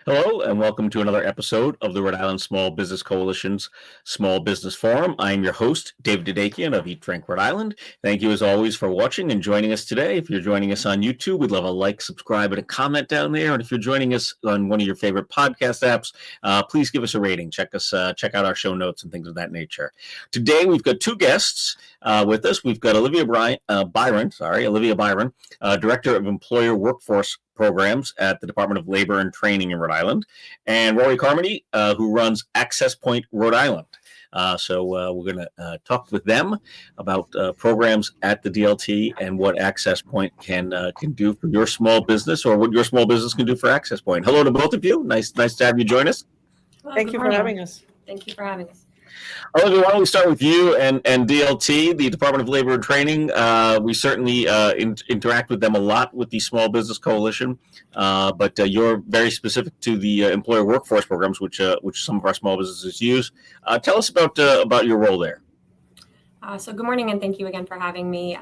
Hello, and welcome to another episode of the Rhode Island Small Business Coalition's Small Business Forum. I am your host, David Dadekian of Eat Drink Rhode Island. Thank you, as always, for watching and joining us today. If you're joining us on YouTube, we'd love a like, subscribe, and a comment down there. And if you're joining us on one of your favorite podcast apps, please give us a rating. Check out our show notes and things of that nature. Today, we've got two guests with us. We've got Olivia Byron, Director of Employer Workforce Programs at the Department of Labor and Training in Rhode Island, and Rory Carmody, who runs Accesspoint Rhode Island. So we're going to talk with them about programs at the DLT and what Accesspoint can do for your small business, or what your small business can do for Accesspoint. Hello to both of you. Nice to have you join us. Well, Thank you for having us. Thank you for having us. Olivia, why don't we start with you and DLT, the Department of Labor and Training. We certainly interact with them a lot with the Small Business Coalition, but you're very specific to the employer workforce programs, which some of our small businesses use. Tell us about your role there. So good morning, and thank you again for having me.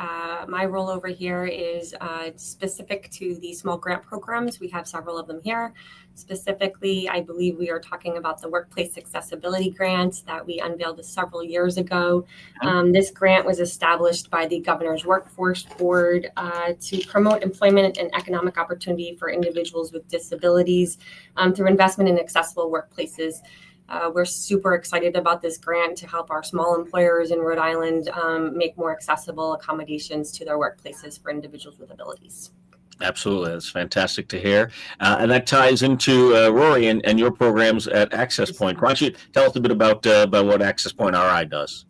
My role over here is specific to the small grant programs. We have several of them here. Specifically, I believe we are talking about the Workplace Accessibility Grant that we unveiled several years ago. This grant was established by the Governor's Workforce Board to promote employment and economic opportunity for individuals with disabilities through investment in accessible workplaces. We're super excited about this grant to help our small employers in Rhode Island make more accessible accommodations to their workplaces for individuals with abilities. Absolutely. That's fantastic to hear. And that ties into Rory and your programs at Accesspoint. Why don't you tell us a bit about what Accesspoint RI does?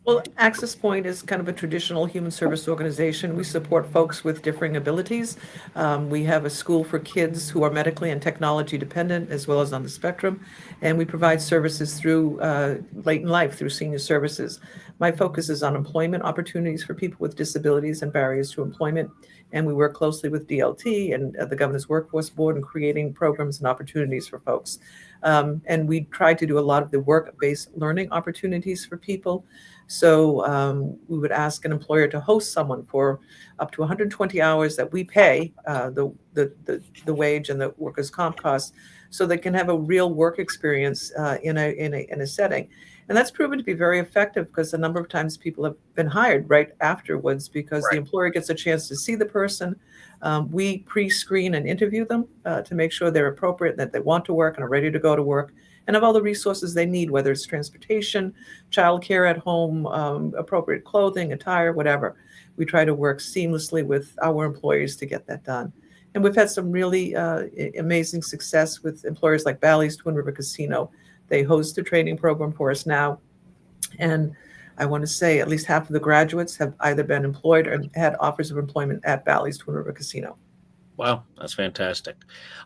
Well, Accesspoint is kind of a traditional human service organization. We support folks with differing abilities. We have a school for kids who are medically and technology dependent, as well as on the spectrum. And we provide services through late in life through senior services. My focus is on employment opportunities for people with disabilities and barriers to employment. And we work closely with DLT and the Governor's Workforce Board in creating programs and opportunities for folks. And we try to do a lot of the work-based learning opportunities for people. So we would ask an employer to host someone for up to 120 hours that we pay the wage and the workers' comp costs, so they can have a real work experience in a setting. And that's proven to be very effective because a number of times people have been hired right afterwards because the employer gets a chance to see the person. We pre-screen and interview them to make sure they're appropriate, that they want to work and are ready to go to work, and have all the resources they need, whether it's transportation, childcare at home, appropriate clothing, attire, whatever. We try to work seamlessly with our employees to get that done. And we've had some really amazing success with employers like Bally's Twin River Casino. They host a training program for us now. And I want to say at least half of the graduates have either been employed or had offers of employment at Bally's Twin River Casino. Wow, that's fantastic.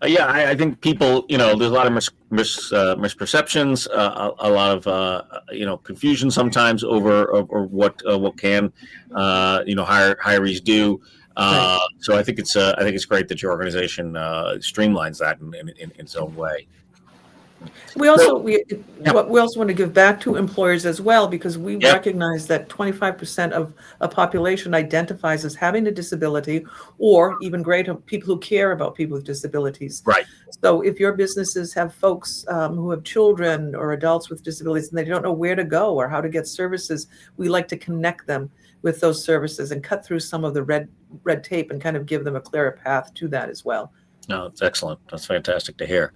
I think people, there's a lot of misperceptions, a lot of, confusion sometimes over what can, hirees do. So I think it's great that your organization streamlines that in its own way. We also want to give back to employers as well, because we recognize that 25% of a population identifies as having a disability, or even greater, people who care about people with disabilities. Right. So if your businesses have folks who have children or adults with disabilities and they don't know where to go or how to get services, we like to connect them with those services and cut through some of the red tape and kind of give them a clearer path to that as well. No, that's excellent. That's fantastic to hear.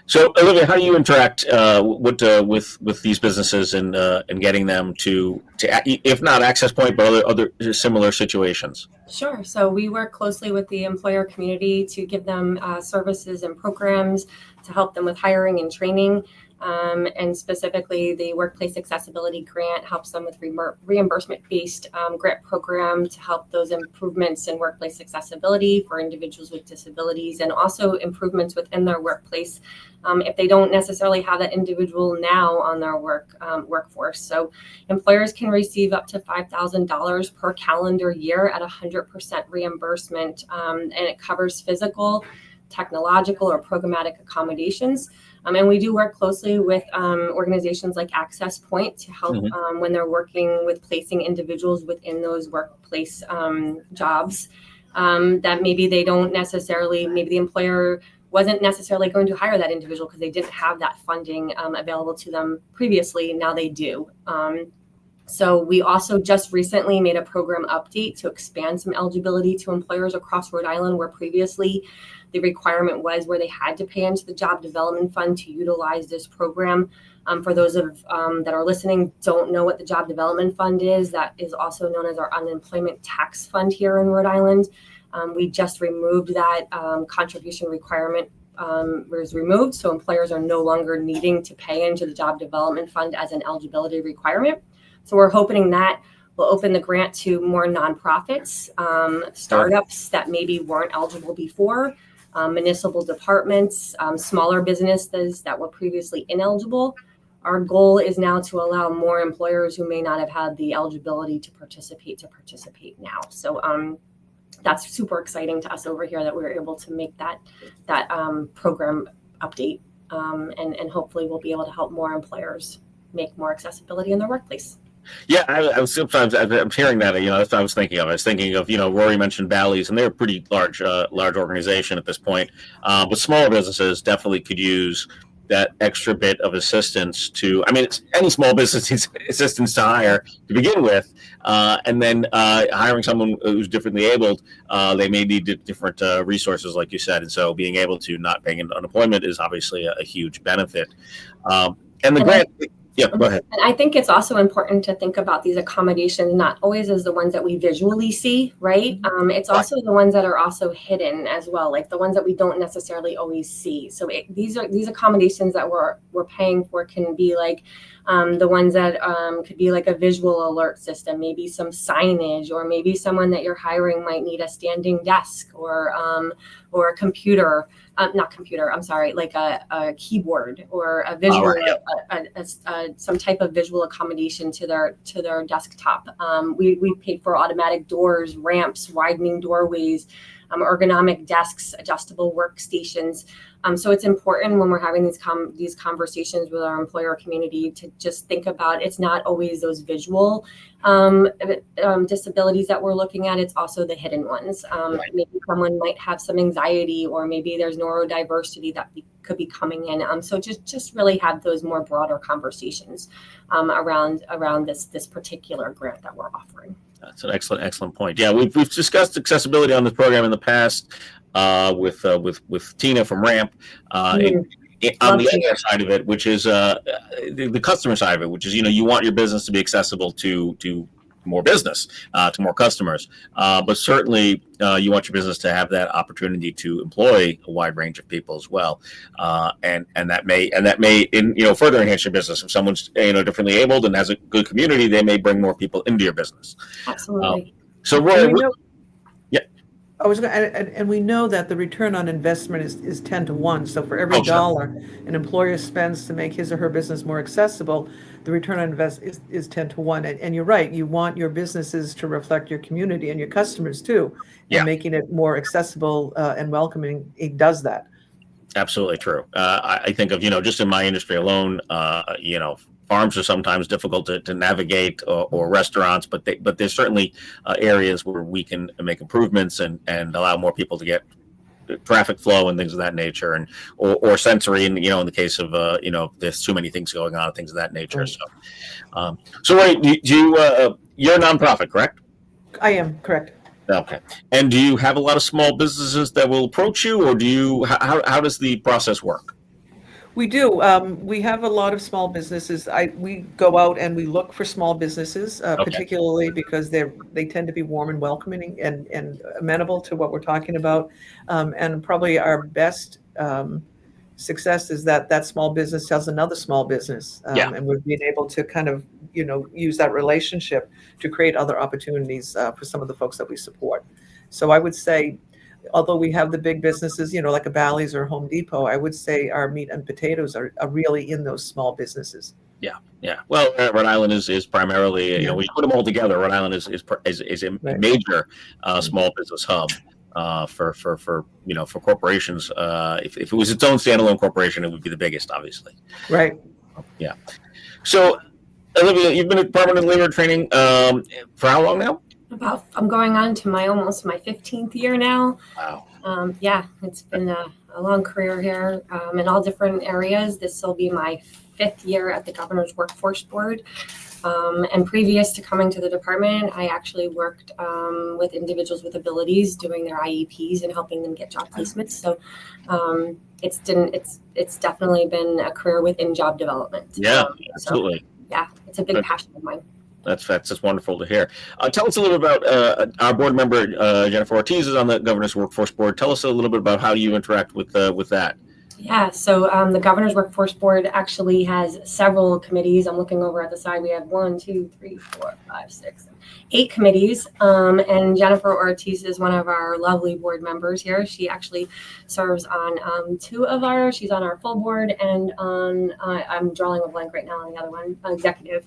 So, Olivia, how do you interact with these businesses and getting them to, if not Accesspoint, but other similar situations? Sure. So we work closely with the employer community to give them services and programs to help them with hiring and training. And specifically, the Workplace Accessibility Grant helps them with reimbursement-based grant program to help those improvements in workplace accessibility for individuals with disabilities, and also improvements within their workplace if they don't necessarily have that individual now on their workforce. So employers can receive up to $5,000 per calendar year at 100% reimbursement, and it covers physical, technological, or programmatic accommodations. And we do work closely with organizations like Accesspoint to help when they're working with placing individuals within those workplace jobs that maybe they don't necessarily, maybe the employer wasn't necessarily going to hire that individual because they didn't have that funding available to them previously. Now they do. So we also just recently made a program update to expand some eligibility to employers across Rhode Island, where previously the requirement was where they had to pay into the Job Development Fund to utilize this program. For those of that are listening, don't know what the Job Development Fund is, that is also known as our unemployment tax fund here in Rhode Island. We just removed that contribution requirement was removed, so employers are no longer needing to pay into the Job Development Fund as an eligibility requirement. So we're hoping that will open the grant to more nonprofits, startups that maybe weren't eligible before, municipal departments, smaller businesses that were previously ineligible. Our goal is now to allow more employers who may not have had the eligibility to participate now. So that's super exciting to us over here that we were able to make that program update, and hopefully we'll be able to help more employers make more accessibility in their workplace. Yeah, I was sometimes I'm hearing that. That's what I was thinking of. I was thinking of Rory mentioned Bally's, and they're a pretty large organization at this point. But smaller businesses definitely could use that extra bit of assistance to. I mean, it's any small business assistance to hire to begin with, and then hiring someone who's differently abled. They may need different resources, like you said, and so being able to not pay into unemployment is obviously a huge benefit. And the grant. Yeah, go ahead. And I think it's also important to think about these accommodations not always as the ones that we visually see, right? It's also the ones that are also hidden as well, like the ones that we don't necessarily always see. So these accommodations that we're paying for can be like the ones that could be like a visual alert system, maybe some signage, or maybe someone that you're hiring might need a standing desk or a computer. Not computer, I'm sorry, like a keyboard or a visual, some type of visual accommodation to their desktop. We paid for automatic doors, ramps, widening doorways, ergonomic desks, adjustable workstations. So it's important when we're having these conversations with our employer community to just think about it's not always those visual disabilities that we're looking at. It's also the hidden ones. Maybe someone might have some anxiety, or maybe there's neurodiversity that could be coming in. So just really have those more broader conversations around this particular grant that we're offering. That's an excellent point. Yeah, we've discussed accessibility on this program in the past with Tina from Ramp. On the other side of it, which is the customer side of it, which is you want your business to be accessible to more business, to more customers, but certainly you want your business to have that opportunity to employ a wide range of people as well, and that may further enhance your business. If someone's differently abled and has a good community, they may bring more people into your business. Absolutely. So Rory, I was going to, and we know that the return on investment is 10 to 1. So for every dollar an employer spends to make his or her business more accessible, the return on invest is 10 to 1. And you're right, you want your businesses to reflect your community and your customers too. And making it more accessible and welcoming, it does that. Absolutely true. I think of, just in my industry alone, farms are sometimes difficult to navigate, or restaurants, but there's certainly areas where we can make improvements and allow more people to get traffic flow and things of that nature, and or sensory, and in the case of there's too many things going on, things of that nature. Right. So wait, you're a nonprofit, correct? I am, correct. Okay. And do you have a lot of small businesses that will approach you, or how does the process work? We do. We have a lot of small businesses. We go out and we look for small businesses, particularly because they tend to be warm and welcoming and amenable to what we're talking about. And probably our best success is that small business tells another small business, and we're being able to kind of use that relationship to create other opportunities for some of the folks that we support. So I would say, although we have the big businesses, like a Bally's or Home Depot, I would say our meat and potatoes are really in those small businesses. Yeah. Well, Rhode Island is primarily, when you put them all together, Rhode Island is a major small business hub for corporations. If it was its own standalone corporation, it would be the biggest, obviously. Right. Yeah. So, Olivia, you've been at permanent labor training for how long now? I'm going on to almost my 15th year now. Wow. Yeah, it's been a long career here in all different areas. This will be my 5th year at the Governor's Workforce Board. And previous to coming to the department, I actually worked with individuals with abilities doing their IEPs and helping them get job placements. So it's definitely been a career within job development. Yeah, absolutely. So, yeah, it's a big passion of mine. That's just wonderful to hear. Tell us a little bit about our board member, Jennifer Ortiz, is on the Governor's Workforce Board. Tell us a little bit about how you interact with that. Yeah, so the Governor's Workforce Board actually has several committees. I'm looking over at the side. We have 1, 2, 3, 4, 5, 6, 8 committees. And Jennifer Ortiz is one of our lovely board members here. She actually serves on 2 of ours. She's on our full board and on, I'm drawing a blank right now on the other one, executive.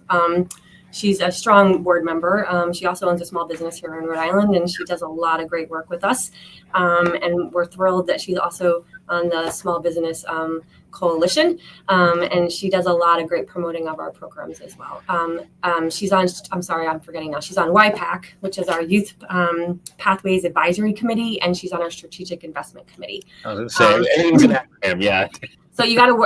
She's a strong board member. She also owns a small business here in Rhode Island, and she does a lot of great work with us. And we're thrilled that she's also on the Small Business Coalition, and she does a lot of great promoting of our programs as well. She's on, I'm sorry, I'm forgetting now. She's on YPAC, which is our Youth Pathways Advisory Committee, and she's on our Strategic Investment Committee. I was going to say, anything's an acronym, yeah. So you got to,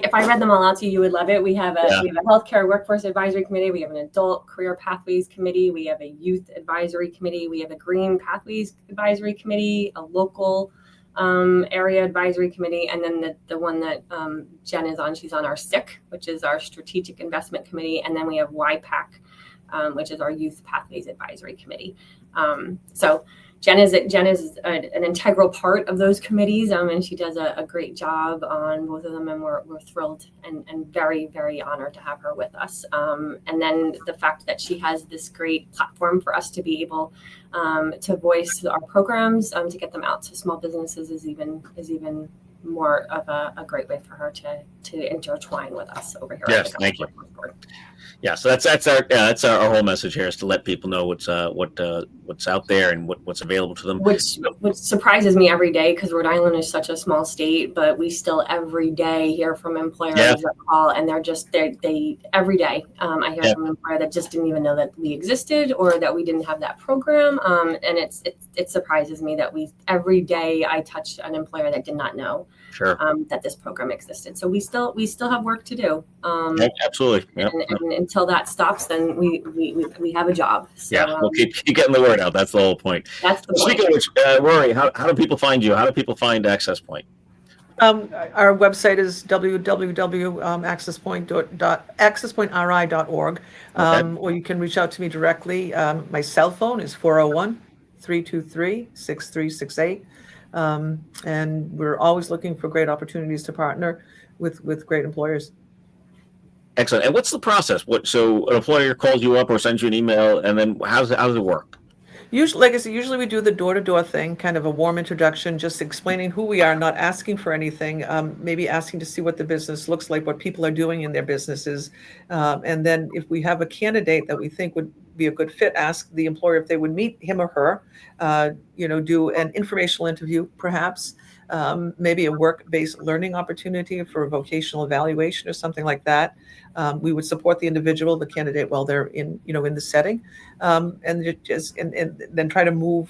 if I read them all out to you, you would love it. We have a healthcare workforce advisory committee. We have an adult career pathways committee. We have a youth advisory committee. We have a green pathways advisory committee, a local area advisory committee. And then the one that Jen is on, she's on our SIC, which is our strategic investment committee. And then we have YPAC, which is our youth pathways advisory committee. So Jen is an integral part of those committees, and she does a great job on both of them, and we're thrilled and very, very honored to have her with us. And then the fact that she has this great platform for us to be able to voice our programs, to get them out to small businesses is even more of a great way for her to intertwine with us over here. Yes, thank you. Yeah, so that's our whole message here, is to let people know what's out there and what's available to them. Which surprises me every day, because Rhode Island is such a small state, but we still every day hear from employers that call, and they every day I hear from an employer that just didn't even know that we existed or that we didn't have that program, and it surprises me that every day I touch an employer that did not know that this program existed. So we still have work to do. Absolutely. Yep. And until that stops, then we have a job. So, we'll keep getting the word out. That's the whole point. That's the point. Speaking of which, Rory, how do people find you? How do people find Accesspoint? Our website is www.accesspointri.org, or you can reach out to me directly. My cell phone is 401-323-6368. And we're always looking for great opportunities to partner with great employers. Excellent. And what's the process? So an employer calls you up or sends you an email, and then how does it work? Usually, like I said, usually we do the door-to-door thing, kind of a warm introduction, just explaining who we are, not asking for anything, maybe asking to see what the business looks like, what people are doing in their businesses. And then if we have a candidate that we think would be a good fit, ask the employer if they would meet him or her, do an informational interview, perhaps, maybe a work-based learning opportunity for a vocational evaluation or something like that. We would support the individual, the candidate, while they're in the setting, and then try to move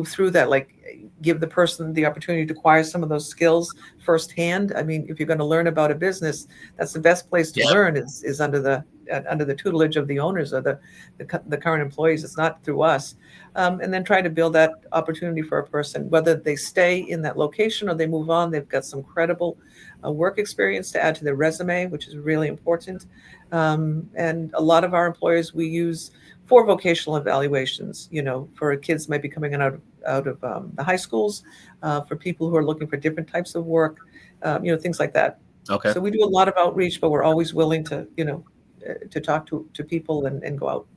through that, like give the person the opportunity to acquire some of those skills firsthand. I mean, if you're going to learn about a business, that's the best place to learn is under the tutelage of the owners or the current employees. It's not through us. And then try to build that opportunity for a person, whether they stay in that location or they move on. They've got some credible work experience to add to their resume, which is really important. And a lot of our employers we use for vocational evaluations, for kids might be coming out of the high schools, for people who are looking for different types of work, things like that. Okay. So we do a lot of outreach, but we're always willing to talk to people and go out.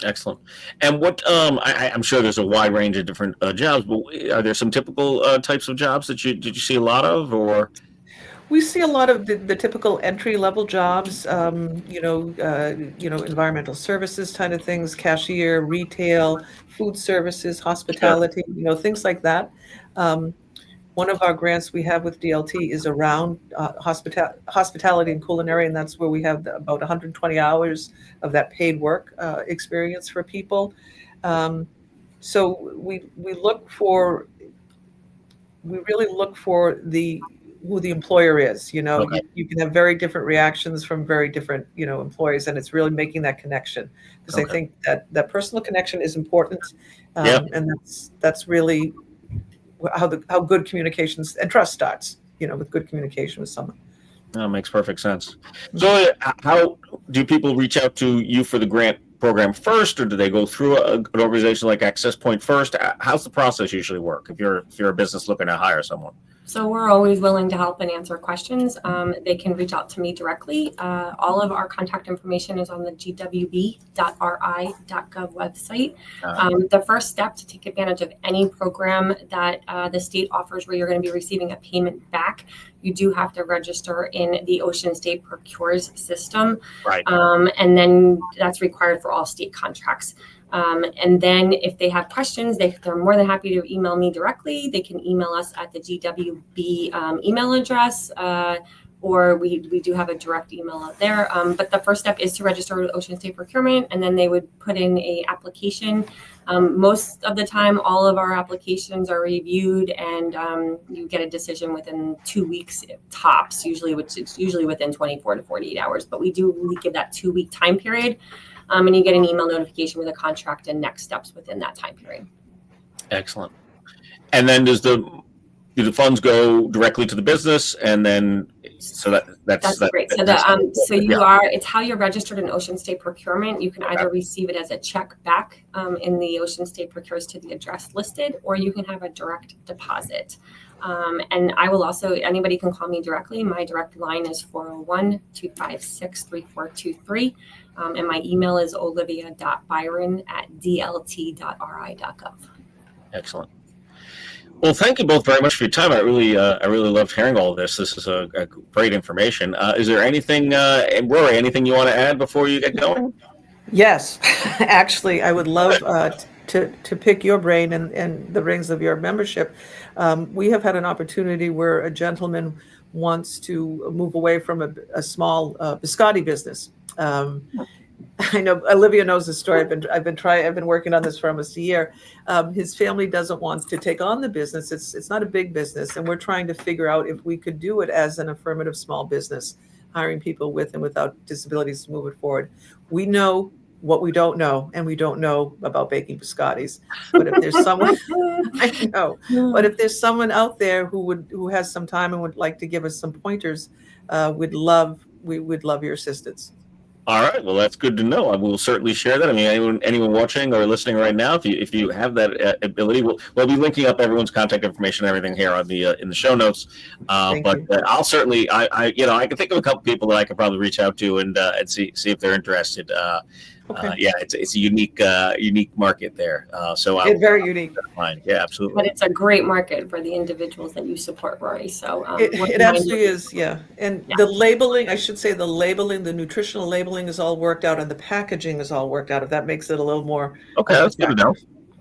Excellent. And what I'm sure there's a wide range of different jobs, but are there some typical types of jobs that did you see a lot of, or? We see a lot of the typical entry-level jobs, environmental services kind of things, cashier, retail, food services, hospitality, things like that. One of our grants we have with DLT is around hospitality and culinary, and that's where we have about 120 hours of that paid work experience for people. So we really look for who the employer is. Okay. You can have very different reactions from very different, employees, and it's really making that connection, because I Okay. think that personal connection is important. Yeah. And that's really how good communications and trust starts, with good communication with someone. That makes perfect sense. So how do people reach out to you for the grant program first, or do they go through an organization like Accesspoint first? How's the process usually work if you're a business looking to hire someone? So we're always willing to help and answer questions. They can reach out to me directly. All of our contact information is on the gwb.ri.gov website. The first step to take advantage of any program that the state offers where you're going to be receiving a payment back, you do have to register in the Ocean State Procures system. Right. And then that's required for all state contracts. And then if they have questions, they're more than happy to email me directly. They can email us at the GWB email address, or we do have a direct email out there. But the first step is to register with Ocean State Procurement, and then they would put in a application. Most of the time, all of our applications are reviewed, and you get a decision within 2 weeks tops, which is usually within 24 to 48 hours. But we give that 2-week time period. And you get an email notification with a contract and next steps within that time period. Excellent. And then do the funds go directly to the business, and then that's great. So it's how you're registered in Ocean State Procurement. You can either receive it as a check back in the Ocean State Procures to the address listed, or you can have a direct deposit. And I will also, anybody can call me directly. My direct line is 401-256-3423. And my email is olivia.byron@dlt.ri.gov. Excellent. Well, thank you both very much for your time. I really loved hearing all of this. This is a great information. Is there anything, Rory, anything you want to add before you get going? Yes, actually, I would love to pick your brain and the brains of your membership. We have had an opportunity where a gentleman wants to move away from a small biscotti business. I know Olivia knows the story. I've been working on this for almost a year. His family doesn't want to take on the business. It's not a big business, and we're trying to figure out if we could do it as an affirmative small business, hiring people with and without disabilities to move it forward. We know what we don't know, and we don't know about baking biscottis. But if there's someone, I know. But if there's someone out there who has some time and would like to give us some pointers, we would love your assistance. All right. Well, that's good to know. I will certainly share that. I mean, anyone watching or listening right now, if you have that ability, we'll be linking up everyone's contact information and everything here on the in the show notes. I'll certainly, I can think of a couple people that I could probably reach out to and see if they're interested. Okay. It's a unique market there. It's very unique. Fine. Yeah, absolutely. But it's a great market for the individuals that you support, Rory. So it absolutely is. Yeah. And the labeling, I should say the nutritional labeling is all worked out, and the packaging is all worked out, if that makes it a little more. Okay. That's good to know.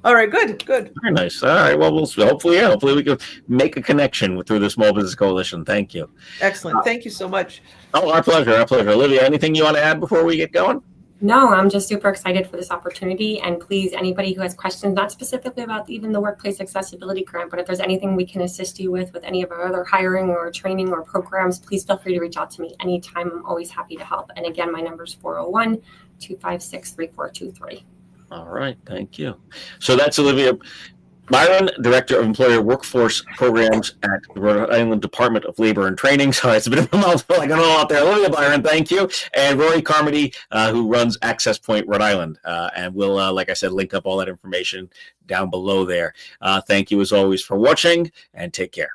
All right. Good. Very nice. All right. Well, hopefully we can make a connection through the Small Business Coalition. Thank you. Excellent. Thank you so much. Oh, our pleasure. Olivia, anything you want to add before we get going? No, I'm just super excited for this opportunity. And please, anybody who has questions, not specifically about even the workplace accessibility grant, but if there's anything we can assist you with any of our other hiring or training or programs, please feel free to reach out to me anytime. I'm always happy to help. And again, my number is 401-256-3423. All right. Thank you. So that's Olivia Byron, Director of Employer Workforce Programs at the Rhode Island Department of Labor and Training. Sorry, it's a bit of a mouthful. I got it all out there. Olivia Byron, thank you. And Rory Carmody, who runs Accesspoint Rhode Island. And we'll, like I said, link up all that information down below there. Thank you, as always, for watching, and take care.